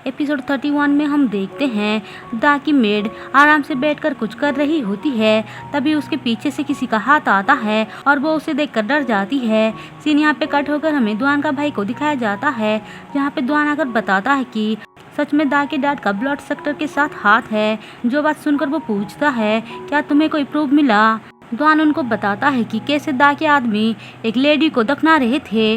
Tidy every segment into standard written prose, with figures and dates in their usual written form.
Episode 31 में हम देखते हैं दा की मेड आराम से बैठकर कुछ कर रही होती है। तभी उसके पीछे से किसी का हाथ आता है और वो उसे देखकर डर जाती है। सीन यहाँ पे कट होकर हमें दुआन का भाई को दिखाया जाता है, जहाँ पे दुआन आकर बताता है कि सच में दा के डैड का ब्लड सेक्टर के साथ हाथ है। जो बात सुनकर वो पूछता है, क्या तुम्हें कोई प्रूफ मिला? दुआन उनको बताता है कि कैसे दा के आदमी एक लेडी को दफना रहे थे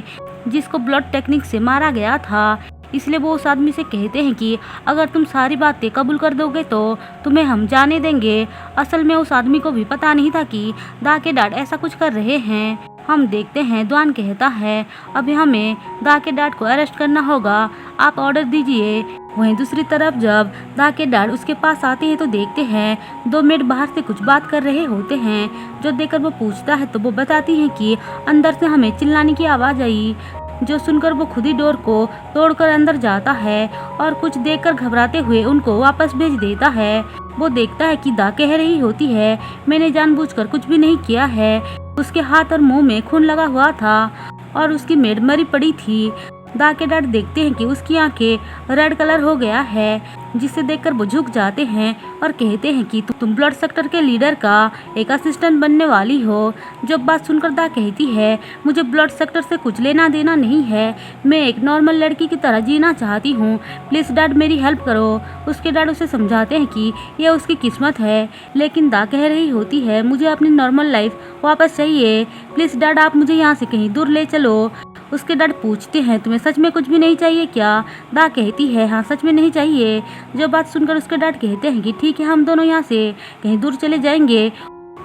जिसको ब्लड टेक्निक से मारा गया था। इसलिए वो उस आदमी से कहते हैं कि अगर तुम सारी बातें कबूल कर दोगे तो तुम्हें हम जाने देंगे। असल में उस आदमी को भी पता नहीं था कि दा के डैड ऐसा कुछ कर रहे हैं। हम देखते हैं दुआन कहता है, अभी हमें दा के डैड को अरेस्ट करना होगा, आप ऑर्डर दीजिए। वहीं दूसरी तरफ जब दा के डैड उसके पास आते हैं तो देखते हैं 2 मेड बाहर से कुछ बात कर रहे होते हैं। जो देखकर वो पूछता है तो वो बताती हैं कि अंदर से हमें चिल्लाने की आवाज़ आई। जो सुनकर वो खुद ही डोर को तोड़कर अंदर जाता है और कुछ देखकर घबराते हुए उनको वापस भेज देता है। वो देखता है कि दा कह रही होती है, मैंने जानबूझकर कुछ भी नहीं किया है। उसके हाथ और मुंह में खून लगा हुआ था और उसकी मेड मरी पड़ी थी। दा के डैड देखते हैं कि उसकी आंखें रेड कलर हो गया है, जिसे देखकर वो झुक जाते हैं और कहते हैं कि तुम ब्लड सेक्टर के लीडर का एक असिस्टेंट बनने वाली हो। जब बात सुनकर दा कहती है, मुझे ब्लड सेक्टर से कुछ लेना देना नहीं है, मैं एक नॉर्मल लड़की की तरह जीना चाहती हूँ, प्लीज़ डैड मेरी हेल्प करो। उसके डैड उसे समझाते हैं कि यह उसकी किस्मत है, लेकिन दा कह रही होती है, मुझे अपनी नॉर्मल लाइफ वापस चाहिए, प्लीज़ डैड आप मुझे यहाँ से कहीं दूर ले चलो। उसके डैड पूछते हैं, तुम्हें सच में कुछ भी नहीं चाहिए क्या? दा कहती है, हाँ सच में नहीं चाहिए। जो बात सुनकर उसके डैड कहते हैं कि ठीक है, हम दोनों यहाँ से कहीं दूर चले जाएंगे।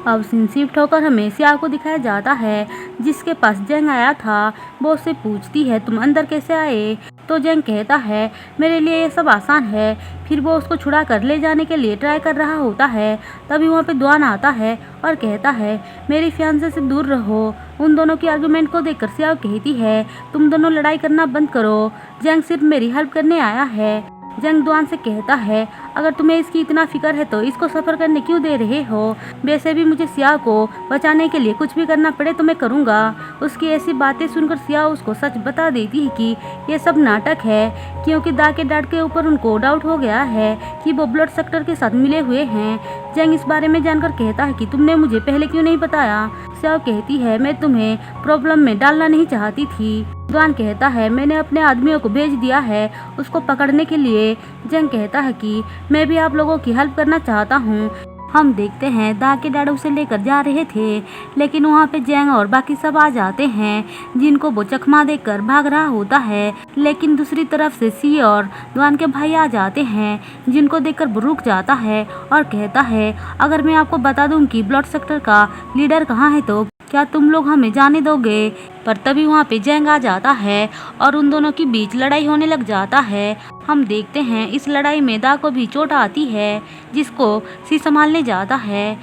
अब सीन शिफ्ट होकर हमें सियाओ को दिखाया जाता है, जिसके पास जेंग आया था। वो उससे पूछती है, तुम अंदर कैसे आए? तो जेंग कहता है, मेरे लिए ये सब आसान है। फिर वो उसको छुड़ा कर ले जाने के लिए ट्राई कर रहा होता है। तभी वहाँ पे दुआन आता है और कहता है, मेरी फियांसे से दूर रहो। उन दोनों की आर्गुमेंट को देखकर सियाओ कहती है, तुम दोनों लड़ाई करना बंद करो, जेंग सिर्फ मेरी हेल्प करने आया है। जेंग दुआन से कहता है, अगर तुम्हें इसकी इतना फिक्र है तो इसको सफ़र करने क्यों दे रहे हो? वैसे भी मुझे सियाओ को बचाने के लिए कुछ भी करना पड़े तो मैं करूँगा। उसकी ऐसी बातें सुनकर सियाओ उसको सच बता देती है कि ये सब नाटक है, क्योंकि दा के डैड के ऊपर उनको डाउट हो गया है कि वो ब्लड सेक्टर के साथ मिले हुए हैं। जेंग इस बारे में जानकर कहता है कि तुमने मुझे पहले क्यों नहीं बताया? सियाओ कहती है, मैं तुम्हें प्रॉब्लम में डालना नहीं चाहती थी। दुआन कहता है, मैंने अपने आदमियों को भेज दिया है उसको पकड़ने के लिए। जेंग कहता है कि मैं भी आप लोगों की हेल्प करना चाहता हूँ। हम देखते हैं दा के डैड उसे लेकर जा रहे थे, लेकिन वहाँ पे जेंग और बाकी सब आ जाते हैं, जिनको वो चकमा देकर भाग रहा होता है। लेकिन दूसरी तरफ से सी और दुआन के भाई आ जाते हैं, जिनको देखकर वो रुक जाता है और कहता है, अगर मैं आपको बता दूं कि ब्लड सेक्टर का लीडर कहाँ है तो क्या तुम लोग हमें जाने दोगे? पर तभी वहाँ पे जेंग आ जाता है और उन दोनों के बीच लड़ाई होने लग जाता है। हम देखते हैं इस लड़ाई में दा को भी चोट आती है, जिसको सी संभालने जाता है।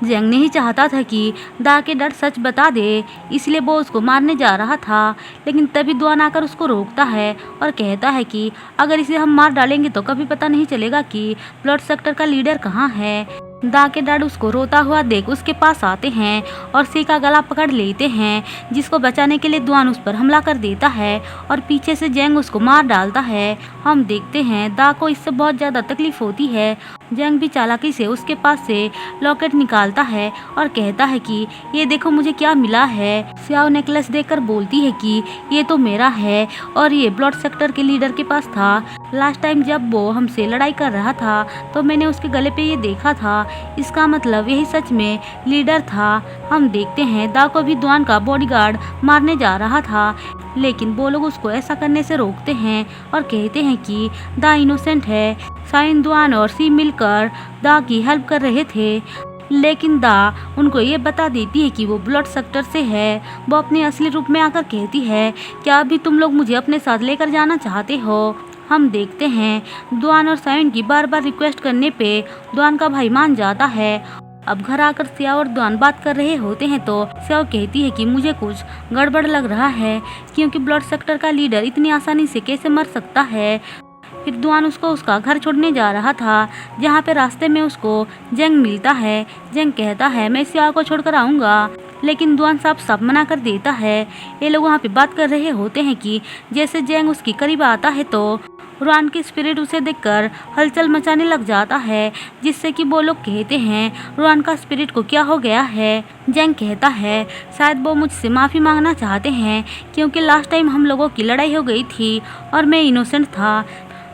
जेंग नहीं चाहता था कि दा के डैड सच बता दे, इसलिए वो उसको मारने जा रहा था। लेकिन तभी दुआन आकर उसको रोकता है और कहता है कि अगर इसे हम मार डालेंगे तो कभी पता नहीं चलेगा कि ब्लड सेक्टर का लीडर कहाँ है। दा के डैड उसको रोता हुआ देख उसके पास आते हैं और सी का गला पकड़ लेते हैं, जिसको बचाने के लिए दुआन उस पर हमला कर देता है और पीछे से जेंग उसको मार डालता है। हम देखते हैं दा को इससे बहुत ज़्यादा तकलीफ होती है। जेंग भी चालाकी से उसके पास से लॉकेट निकालता है और कहता है कि ये देखो मुझे क्या मिला है। सियाओ नेकलेस देखकर बोलती है कि ये तो मेरा है और ये ब्लड सेक्टर के लीडर के पास था। लास्ट टाइम जब वो हमसे लड़ाई कर रहा था तो मैंने उसके गले पे ये देखा था, इसका मतलब यही सच में लीडर था। हम देखते हैं दा को भी दुआन का बॉडीगार्ड मारने जा रहा था, लेकिन वो लोग उसको ऐसा करने से रोकते हैं और कहते हैं कि दा इनोसेंट है। साइन, दुआन और सी मिलकर दा की हेल्प कर रहे थे, लेकिन दा उनको ये बता देती है कि वो ब्लड सेक्टर से है। वो अपने असली रूप में आकर कहती है, क्या अभी तुम लोग मुझे अपने साथ लेकर जाना चाहते हो? हम देखते हैं दुआन और साइन की बार बार रिक्वेस्ट करने पे दुआन का भाई मान जाता है। अब घर आकर सियाओ और दुआन बात कर रहे होते हैं तो सियाओ कहती है कि मुझे कुछ गड़बड़ लग रहा है, क्योंकि ब्लड सेक्टर का लीडर इतनी आसानी से कैसे मर सकता है। फिर दुआन उसको उसका घर छोड़ने जा रहा था, जहाँ पे रास्ते में उसको जेंग मिलता है। जेंग कहता है, मैं सियाओ को छोड़कर आऊँगा, लेकिन दुआन साफ साफ मना कर देता है। ये लोग वहाँ पे बात कर रहे होते हैं कि जैसे जेंग उसके करीब आता है तो रुआन की स्पिरिट उसे देखकर हलचल मचाने लग जाता है, जिससे कि वो लोग कहते हैं रुआन का स्पिरिट को क्या हो गया है। जैंग कहता है शायद वो मुझसे माफ़ी मांगना चाहते हैं, क्योंकि लास्ट टाइम हम लोगों की लड़ाई हो गई थी और मैं इनोसेंट था।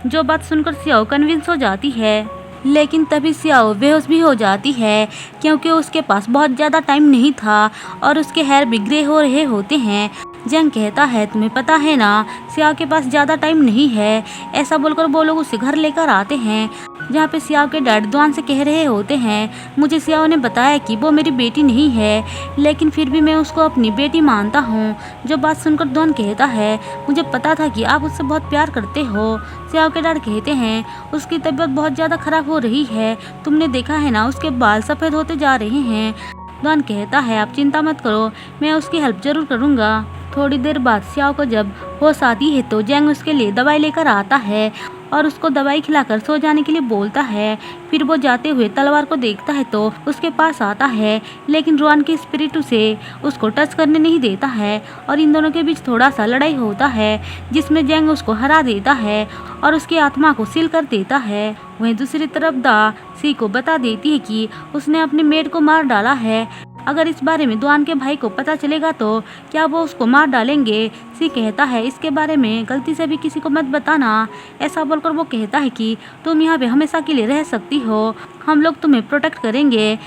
जो बात सुनकर सियाओ कन्विंस हो जाती है, लेकिन तभी सियाओ बेहोश भी हो जाती है, क्योंकि उसके पास बहुत ज़्यादा टाइम नहीं था और उसके हेयर भी ग्रे हो रहे होते हैं। जैंग कहता है तुम्हें पता है ना, सियाओ के पास ज़्यादा टाइम नहीं है। ऐसा बोलकर वो लोग उसे घर लेकर आते हैं, जहाँ पे सियाओ के डैड दुआन से कह रहे होते हैं मुझे सियाओ ने बताया कि वो मेरी बेटी नहीं है, लेकिन फिर भी मैं उसको अपनी बेटी मानता हूँ। जो बात सुनकर दुआन कहता है मुझे पता था कि आप उससे बहुत प्यार करते हो। सियाओ के डैड कहते हैं उसकी तबीयत बहुत ज़्यादा खराब हो रही है, तुमने देखा है ना, उसके बाल सफ़ेद होते जा रहे हैं। दुआन कहता है आप चिंता मत करो, मैं उसकी हेल्प जरूर करूँगा। थोड़ी देर बाद सियाओ को जब होश आती है तो जैंग उसके लिए दवाई लेकर आता है और उसको दवाई खिलाकर सो जाने के लिए बोलता है। फिर वो जाते हुए तलवार को देखता है तो उसके पास आता है, लेकिन रुआन की स्पिरिट उसे उसको टच करने नहीं देता है और इन दोनों के बीच थोड़ा सा लड़ाई होता है, जिसमें जैंग उसको हरा देता है और उसकी आत्मा को सील कर देता है। वहीं दूसरी तरफ दा सी को बता देती है कि उसने अपने मेड को मार डाला है। अगर इस बारे में दुआन के भाई को पता चलेगा तो क्या वो उसको मार डालेंगे। सी कहता है इसके बारे में गलती से भी किसी को मत बताना। ऐसा बोलकर वो कहता है कि तुम यहाँ पे हमेशा के लिए रह सकती हो, हम लोग तुम्हें प्रोटेक्ट करेंगे।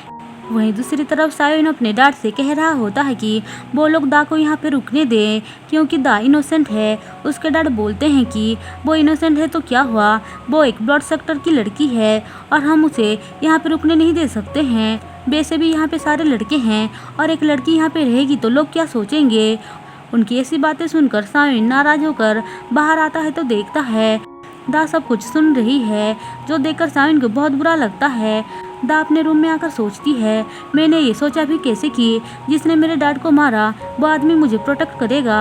वहीं दूसरी तरफ सायोन अपने डैड से कह रहा होता है कि वो लोग दा को यहाँ पे रुकने दें, क्योंकि दा इनोसेंट है। उसके डैड बोलते हैं कि वो इनोसेंट है तो क्या हुआ, वो एक ब्लड सेक्टर की लड़की है और हम उसे यहाँ पे रुकने नहीं दे सकते हैं। वैसे भी यहाँ पे सारे लड़के हैं और एक लड़की यहाँ पे रहेगी तो लोग क्या सोचेंगे। उनकी ऐसी बातें सुनकर सायोन नाराज होकर बाहर आता है तो देखता है दा सब कुछ सुन रही है, जो देखकर सायोन को बहुत बुरा लगता है। दा अपने रूम में आकर सोचती है मैंने ये सोचा भी कैसे कि जिसने मेरे डैड को मारा वो आदमी मुझे प्रोटेक्ट करेगा।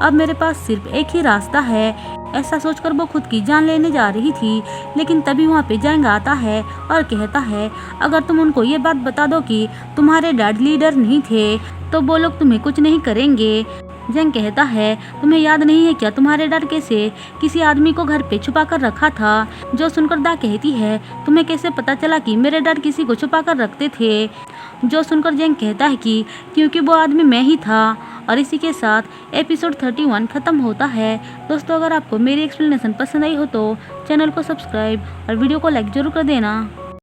अब मेरे पास सिर्फ एक ही रास्ता है। ऐसा सोचकर वो खुद की जान लेने जा रही थी, लेकिन तभी वहाँ पे जैंग आता है और कहता है अगर तुम उनको ये बात बता दो कि तुम्हारे डैड लीडर नहीं थे तो वो लोग तुम्हें कुछ नहीं करेंगे। जैंग कहता है तुम्हें याद नहीं है क्या तुम्हारे डर कैसे किसी आदमी को घर पे छुपा कर रखा था। जो सुनकर दा कहती है तुम्हें कैसे पता चला कि मेरे डर किसी को छुपा कर रखते थे। जो सुनकर जैंग कहता है कि क्योंकि वो आदमी मैं ही था। और इसी के साथ एपिसोड 31 खत्म होता है। दोस्तों अगर आपको मेरी एक्सप्लेनेशन पसंद आई हो तो चैनल को सब्सक्राइब और वीडियो को लाइक जरूर कर देना।